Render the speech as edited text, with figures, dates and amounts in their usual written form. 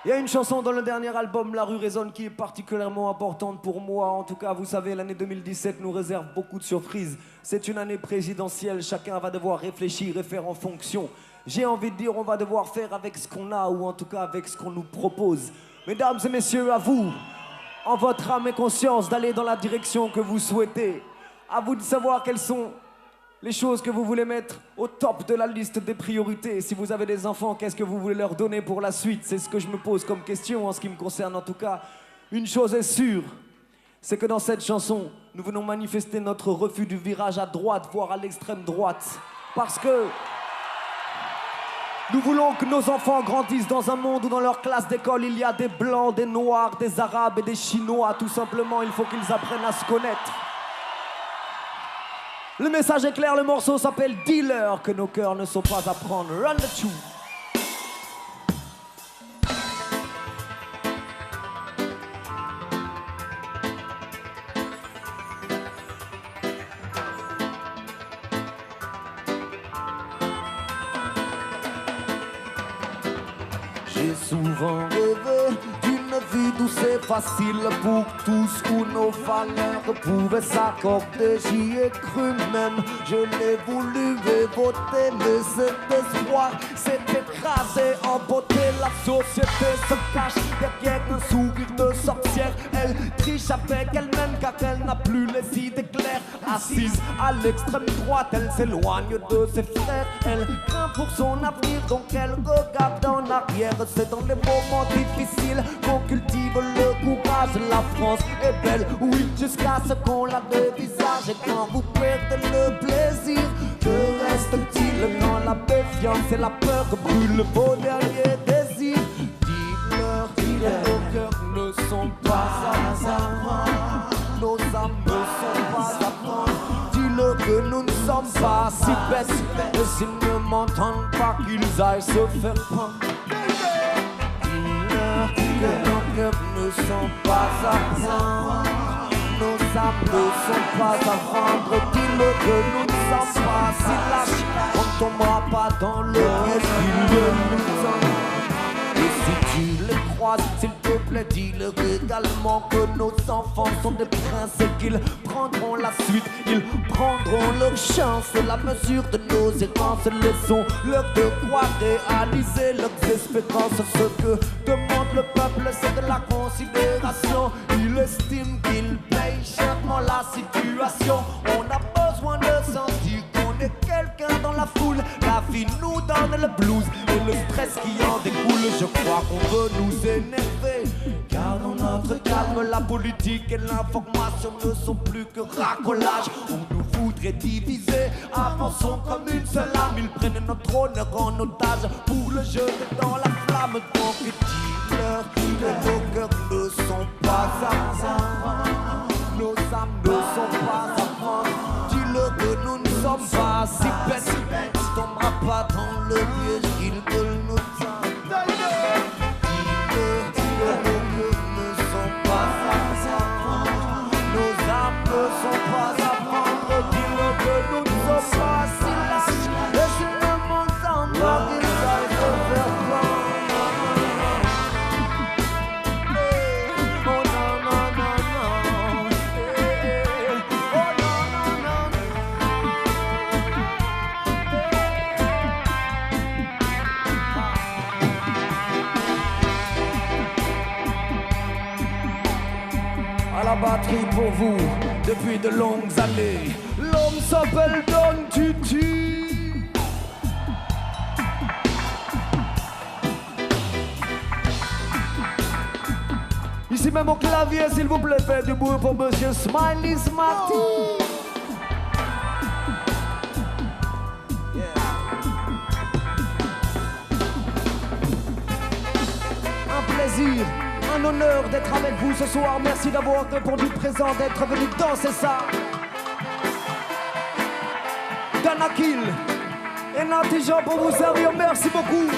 Il y a une chanson dans le dernier album, La rue résonne, qui est particulièrement importante pour moi. En tout cas, vous savez, l'année 2017 nous réserve beaucoup de surprises. C'est une année présidentielle, chacun va devoir réfléchir et faire en fonction. J'ai envie de dire, on va devoir faire avec ce qu'on a, ou en tout cas avec ce qu'on nous propose. Mesdames et messieurs, à vous, en votre âme et conscience, d'aller dans la direction que vous souhaitez. À vous de savoir quelles sont les choses que vous voulez mettre au top de la liste des priorités. Si vous avez des enfants, qu'est-ce que vous voulez leur donner pour la suite? C'est ce que je me pose comme question en ce qui me concerne en tout cas. Une chose est sûre, c'est que dans cette chanson, nous venons manifester notre refus du virage à droite, voire à l'extrême droite. Parce que nous voulons que nos enfants grandissent dans un monde où dans leur classe d'école, il y a des blancs, des noirs, des arabes et des chinois. Tout simplement, il faut qu'ils apprennent à se connaître. Le message est clair, le morceau s'appelle Dealer, que nos cœurs ne sont pas à prendre. Run the tune. J'ai souvent rêvé d'une vie douce et facile pour tous, où nos valeurs pouvaient s'accorder. J'y ai cru même, je l'ai voulu et voté, mais cet espoir s'est écrasé en beauté. La société se cache derrière un sourire de sorcière. Elle triche avec elle-même car elle n'a plus les idées claires. Assise à l'extrême droite, elle s'éloigne de ses frères. Elle craint pour son avenir, donc elle regarde en arrière. C'est dans les moments difficiles qu'on cultive le courage. La France est belle, oui, jusqu'à ce qu'on la dévisage. Et quand vous perdez le plaisir, que reste-t-il quand la méfiance et la peur brûlent vos derniers désirs? Dis-leur que nos cœurs ne sont pas à vendre, nos âmes ne sont pas à prendre. Dis-leur que nous ne sommes pas si bêtes, et s'ils ne m'entendent pas, qu'ils aillent se faire prendre. Que nos cœurs ne sont pas à vendre, nos âmes ne sont pas à vendre. Dis-le que nous ne sommes pas si lâches, on ne tombera pas dans le piège qu'ils nous tendent. Et si tu les croises, s'il te plaît, dis-leur également que nos enfants sont des princes et qu'ils prendront la suite, ils prendront leur chance. C'est la mesure de nos errances, laissons-leur de quoi réaliser leurs espérances. Ce que demande le peuple, c'est de la considération. Il estime qu'il paye chèrement la situation. On a besoin de sentir qu'on est quelqu'un dans la foule. La vie nous donne le blues et le stress qui en découle. Je crois qu'on veut nous énerver, car dans notre calme, la politique et l'information ne sont plus que racolage. On nous voudrait diviser, avançons comme une seule âme. Ils prennent notre honneur en otage pour le jeter dans la flamme. Donc dis-leur que nos cœurs ne sont pas à vendre, nos âmes ne sont pas à prendre. Dis-leur que nous ne sommes pas si bêtes, on ne tombera pas dans le piège qu'ils veulent nous tendre. Dis-leur que nos cœurs ne sont pas à vendre, nos âmes ne sont pas à prendre. Dis-leur que nous ne sommes pas si lâches, et si ne m'entendent pas, qu'ils aillent se faire prendre. À la batterie pour vous, depuis de longues années, l'homme s'appelle Don Tutu. Ici même au clavier, s'il vous plaît, faites du bruit pour Monsieur Smiley Smarty. Un plaisir, un honneur d'être avec vous ce soir. Merci d'avoir répondu présent, d'être venu danser ça. Danakil et Nati Jean pour vous servir. Merci beaucoup.